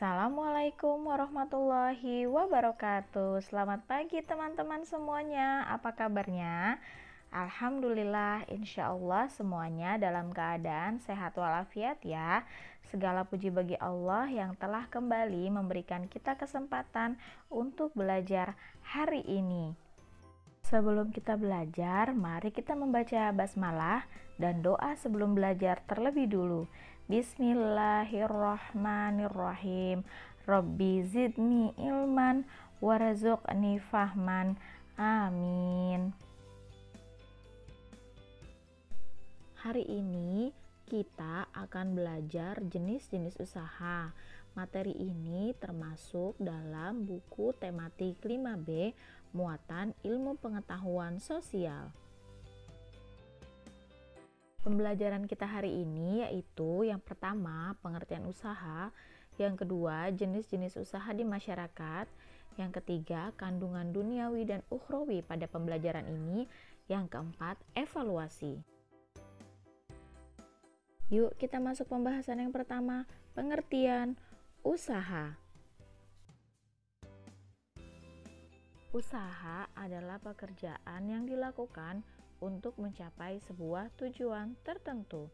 Assalamualaikum warahmatullahi wabarakatuh. Selamat pagi teman-teman semuanya. Apa kabarnya? Alhamdulillah, insya Allah semuanya dalam keadaan sehat walafiat ya. Segala puji bagi Allah yang telah kembali memberikan kita kesempatan untuk belajar hari ini. Sebelum kita belajar, mari kita membaca basmalah dan doa sebelum belajar terlebih dulu. Bismillahirrahmanirrahim. Rabbi zidni ilman warzuqni fahman. Amin. Hari ini kita akan belajar jenis-jenis usaha. Materi ini termasuk dalam buku tematik 5B Muatan Ilmu Pengetahuan Sosial. Pembelajaran kita hari ini yaitu yang pertama pengertian usaha, yang kedua jenis-jenis usaha di masyarakat, yang ketiga kandungan duniawi dan ukhrawi pada pembelajaran ini, yang keempat evaluasi. Yuk kita masuk pembahasan yang pertama, pengertian usaha. Usaha adalah pekerjaan yang dilakukan untuk mencapai sebuah tujuan tertentu.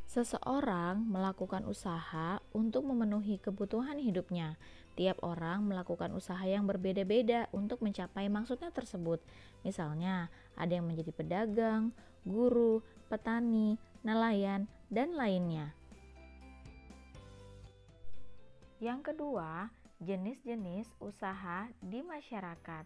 Seseorang melakukan usaha untuk memenuhi kebutuhan hidupnya. Tiap orang melakukan usaha yang berbeda-beda untuk mencapai maksudnya tersebut. Misalnya, ada yang menjadi pedagang, guru, petani, nelayan, dan lainnya. Yang kedua, jenis-jenis usaha di masyarakat.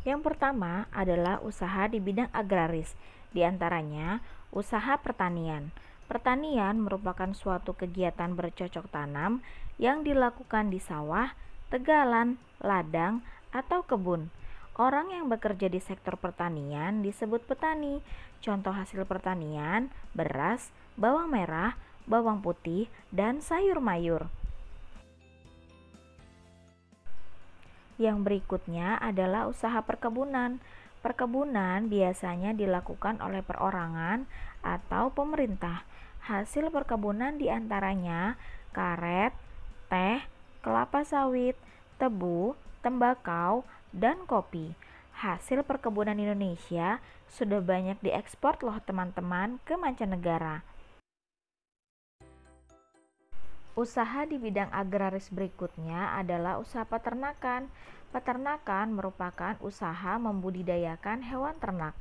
Yang pertama adalah usaha di bidang agraris, di antaranya usaha pertanian. Pertanian merupakan suatu kegiatan bercocok tanam yang dilakukan di sawah, tegalan, ladang, atau kebun. Orang yang bekerja di sektor pertanian disebut petani. Contoh hasil pertanian, beras, bawang merah, bawang putih, dan sayur mayur. Yang berikutnya adalah usaha perkebunan. Perkebunan biasanya dilakukan oleh perorangan atau pemerintah. Hasil perkebunan diantaranya karet, teh, kelapa sawit, tebu, tembakau, dan kopi. Hasil perkebunan Indonesia sudah banyak diekspor loh teman-teman ke mancanegara. Usaha di bidang agraris berikutnya adalah usaha peternakan. Peternakan merupakan usaha membudidayakan hewan ternak.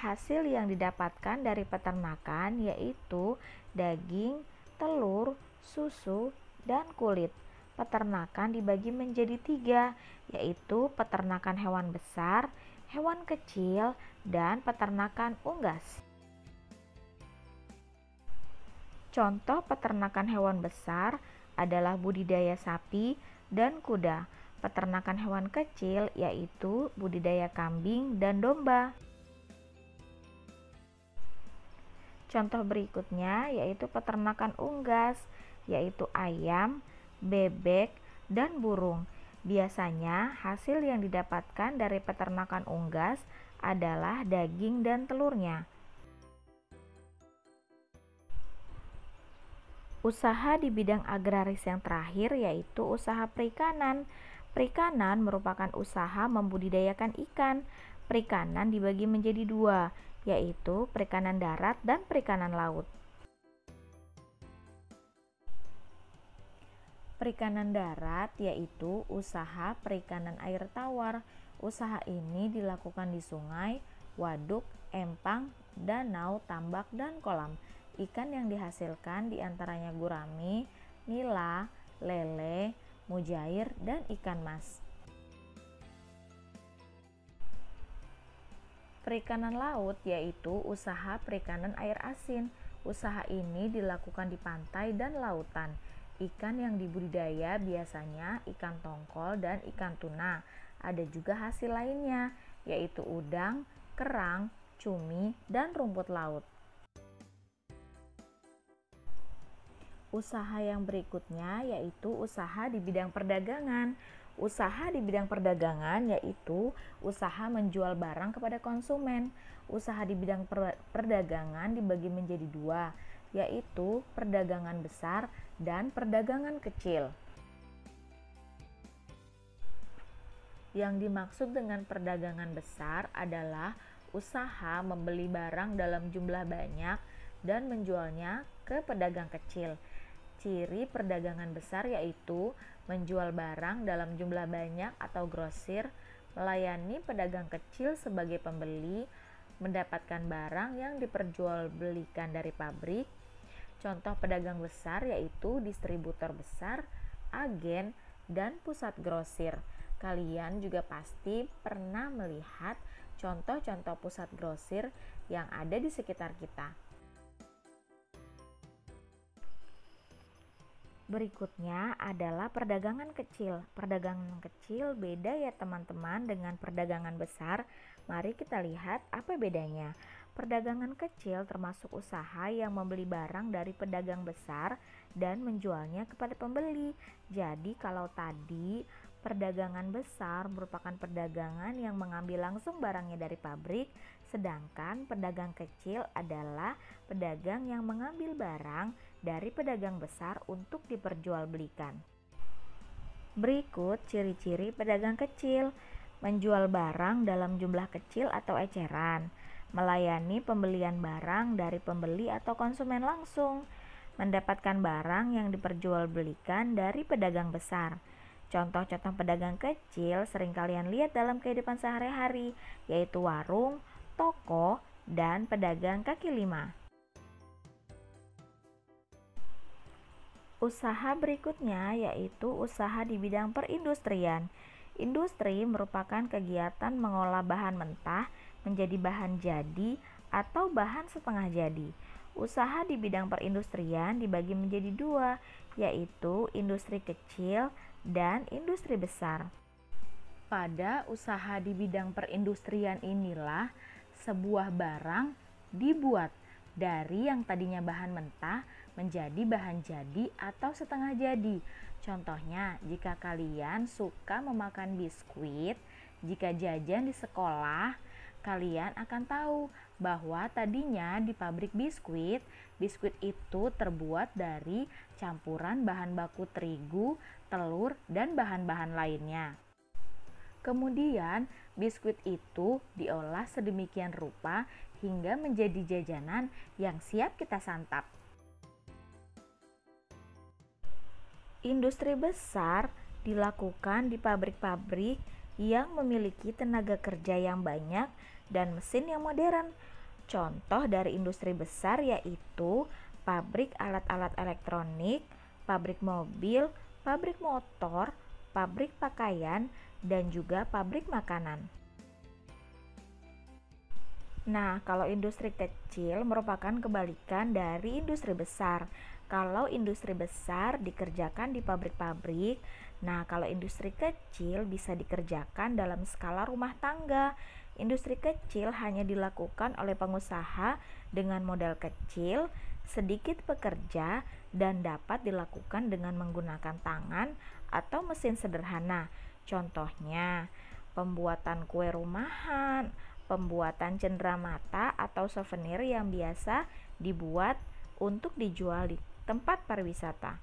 Hasil yang didapatkan dari peternakan yaitu daging, telur, susu, dan kulit. Peternakan dibagi menjadi 3, yaitu peternakan hewan besar, hewan kecil, dan peternakan unggas. Contoh peternakan hewan besar adalah budidaya sapi dan kuda. Peternakan hewan kecil yaitu budidaya kambing dan domba. Contoh berikutnya yaitu peternakan unggas, yaitu ayam, bebek, dan burung. Biasanya hasil yang didapatkan dari peternakan unggas adalah daging dan telurnya. Usaha di bidang agraris yang terakhir yaitu usaha perikanan. Perikanan merupakan usaha membudidayakan ikan. Perikanan dibagi menjadi 2, yaitu perikanan darat dan perikanan laut. Perikanan darat yaitu usaha perikanan air tawar. Usaha ini dilakukan di sungai, waduk, empang, danau, tambak, dan kolam. Ikan yang dihasilkan diantaranya gurami, nila, lele, mujair, dan ikan mas. Perikanan laut yaitu usaha perikanan air asin. Usaha ini dilakukan di pantai dan lautan. Ikan yang dibudidaya biasanya ikan tongkol dan ikan tuna. Ada juga hasil lainnya, yaitu udang, kerang, cumi, dan rumput laut. Usaha yang berikutnya yaitu usaha di bidang perdagangan. Usaha di bidang perdagangan yaitu usaha menjual barang kepada konsumen. Usaha di bidang perdagangan dibagi menjadi dua, yaitu perdagangan besar dan perdagangan kecil. Yang dimaksud dengan perdagangan besar adalah usaha membeli barang dalam jumlah banyak dan menjualnya ke pedagang kecil. Ciri perdagangan besar yaitu menjual barang dalam jumlah banyak atau grosir, melayani pedagang kecil sebagai pembeli, mendapatkan barang yang diperjualbelikan dari pabrik. Contoh pedagang besar yaitu distributor besar, agen, dan pusat grosir. Kalian juga pasti pernah melihat contoh-contoh pusat grosir yang ada di sekitar kita. Berikutnya adalah perdagangan kecil. Perdagangan kecil beda ya teman-teman dengan perdagangan besar. Mari kita lihat apa bedanya. Perdagangan kecil termasuk usaha yang membeli barang dari pedagang besar dan menjualnya kepada pembeli. Jadi kalau tadi perdagangan besar merupakan perdagangan yang mengambil langsung barangnya dari pabrik, sedangkan pedagang kecil adalah pedagang yang mengambil barang dari pedagang besar untuk diperjualbelikan. Berikut ciri-ciri pedagang kecil: menjual barang dalam jumlah kecil atau eceran, melayani pembelian barang dari pembeli atau konsumen langsung, mendapatkan barang yang diperjualbelikan dari pedagang besar. Contoh-contoh pedagang kecil sering kalian lihat dalam kehidupan sehari-hari, yaitu warung, toko, dan pedagang kaki lima. Usaha berikutnya yaitu usaha di bidang perindustrian. Industri merupakan kegiatan mengolah bahan mentah menjadi bahan jadi atau bahan setengah jadi. Usaha di bidang perindustrian dibagi menjadi dua, yaitu industri kecil dan industri besar. Pada usaha di bidang perindustrian inilah sebuah barang dibuat dari yang tadinya bahan mentah menjadi bahan jadi atau setengah jadi. Contohnya, jika kalian suka memakan biskuit, jika jajan di sekolah, kalian akan tahu bahwa tadinya di pabrik biskuit itu terbuat dari campuran bahan baku terigu, telur, dan bahan-bahan lainnya. Kemudian, biskuit itu diolah sedemikian rupa hingga menjadi jajanan yang siap kita santap. Industri besar dilakukan di pabrik-pabrik yang memiliki tenaga kerja yang banyak dan mesin yang modern. Contoh dari industri besar yaitu pabrik alat-alat elektronik, pabrik mobil, pabrik motor, pabrik pakaian, dan juga pabrik makanan. Nah, kalau industri kecil merupakan kebalikan dari industri besar. Kalau industri besar dikerjakan di pabrik-pabrik, nah kalau industri kecil bisa dikerjakan dalam skala rumah tangga. Industri kecil hanya dilakukan oleh pengusaha dengan modal kecil, sedikit pekerja, dan dapat dilakukan dengan menggunakan tangan atau mesin sederhana. Contohnya, pembuatan kue rumahan, pembuatan cenderamata atau souvenir yang biasa dibuat untuk dijual di tempat pariwisata.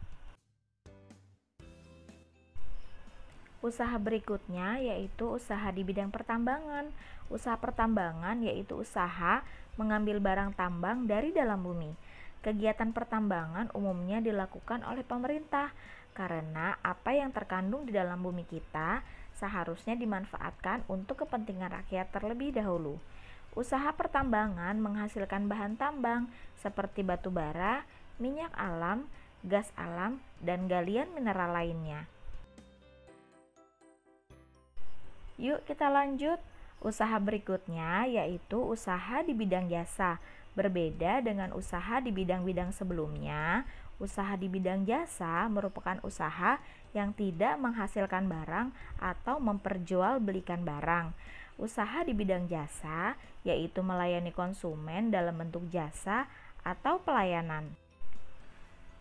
Usaha berikutnya yaitu usaha di bidang pertambangan. Usaha pertambangan yaitu usaha mengambil barang tambang dari dalam bumi. Kegiatan pertambangan umumnya dilakukan oleh pemerintah karena apa yang terkandung di dalam bumi kita seharusnya dimanfaatkan untuk kepentingan rakyat terlebih dahulu. Usaha pertambangan menghasilkan bahan tambang seperti batu bara, minyak alam, gas alam, dan galian mineral lainnya. Yuk kita lanjut. Usaha berikutnya yaitu usaha di bidang jasa. Berbeda dengan usaha di bidang-bidang sebelumnya, usaha di bidang jasa merupakan usaha yang tidak menghasilkan barang atau memperjualbelikan barang. Usaha di bidang jasa yaitu melayani konsumen dalam bentuk jasa atau pelayanan.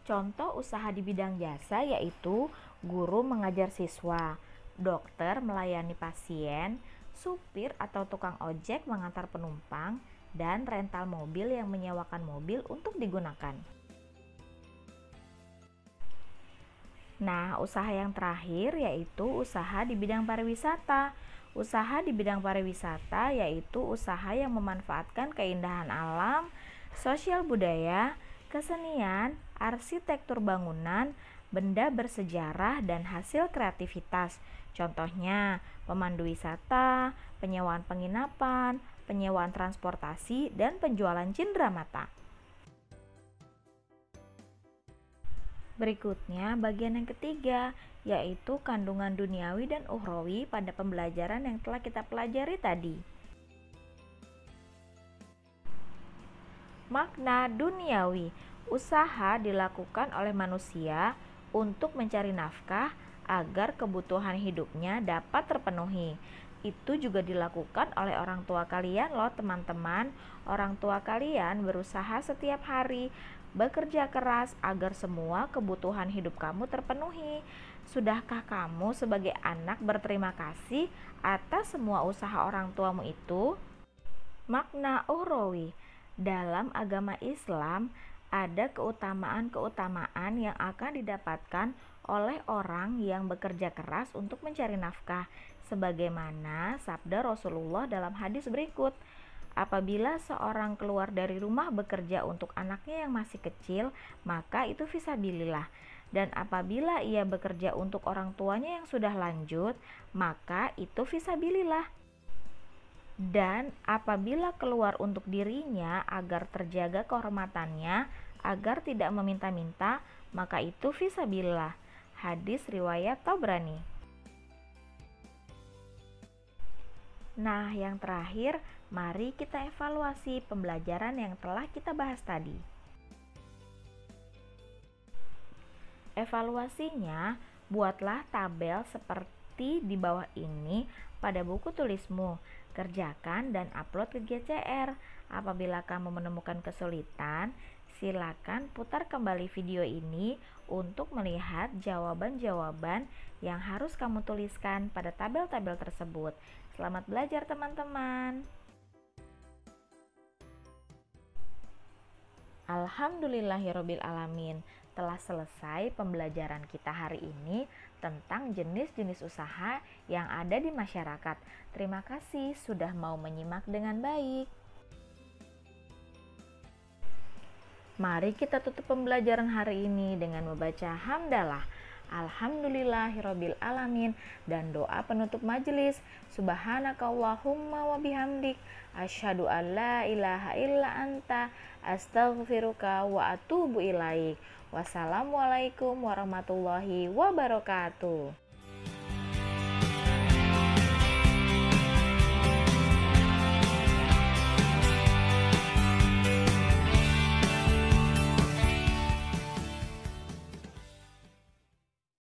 Contoh usaha di bidang jasa yaitu guru mengajar siswa, dokter melayani pasien, supir atau tukang ojek mengantar penumpang, dan rental mobil yang menyewakan mobil untuk digunakan. Nah, usaha yang terakhir yaitu usaha di bidang pariwisata. Usaha di bidang pariwisata yaitu usaha yang memanfaatkan keindahan alam, sosial budaya, kesenian, arsitektur bangunan, benda bersejarah, dan hasil kreativitas. Contohnya, pemandu wisata, penyewaan penginapan, penyewaan transportasi, dan penjualan cindera mata. Berikutnya, bagian yang ketiga, yaitu kandungan duniawi dan ukhrawi pada pembelajaran yang telah kita pelajari tadi. Makna duniawi, usaha dilakukan oleh manusia untuk mencari nafkah agar kebutuhan hidupnya dapat terpenuhi. Itu juga dilakukan oleh orang tua kalian loh teman-teman. Orang tua kalian berusaha setiap hari, bekerja keras agar semua kebutuhan hidup kamu terpenuhi. Sudahkah kamu sebagai anak berterima kasih atas semua usaha orang tuamu itu? Makna ukhrawi, dalam agama Islam ada keutamaan-keutamaan yang akan didapatkan oleh orang yang bekerja keras untuk mencari nafkah, sebagaimana sabda Rasulullah dalam hadis berikut. Apabila seorang keluar dari rumah bekerja untuk anaknya yang masih kecil, maka itu fisabilillah. Dan apabila ia bekerja untuk orang tuanya yang sudah lanjut, maka itu fisabilillah. Dan apabila keluar untuk dirinya agar terjaga kehormatannya, agar tidak meminta-minta, maka itu fisabilillah. Hadis riwayat Tabrani. Nah, yang terakhir, mari kita evaluasi pembelajaran yang telah kita bahas tadi. Evaluasinya, buatlah tabel seperti di bawah ini pada buku tulismu. Kerjakan dan upload ke GCR. Apabila kamu menemukan kesulitan, silakan putar kembali video ini untuk melihat jawaban-jawaban yang harus kamu tuliskan pada tabel-tabel tersebut. Selamat belajar teman-teman. Alhamdulillahirabbil alamin. Telah selesai pembelajaran kita hari ini tentang jenis-jenis usaha yang ada di masyarakat. Terima kasih sudah mau menyimak dengan baik. Mari kita tutup pembelajaran hari ini dengan membaca hamdalah. Alhamdulillahirabbil alamin dan doa penutup majelis. Subhanakallahumma wa bihamdik asyhadu an la ilaha illa anta astaghfiruka wa atubu ilaik. Wassalamualaikum warahmatullahi wabarakatuh.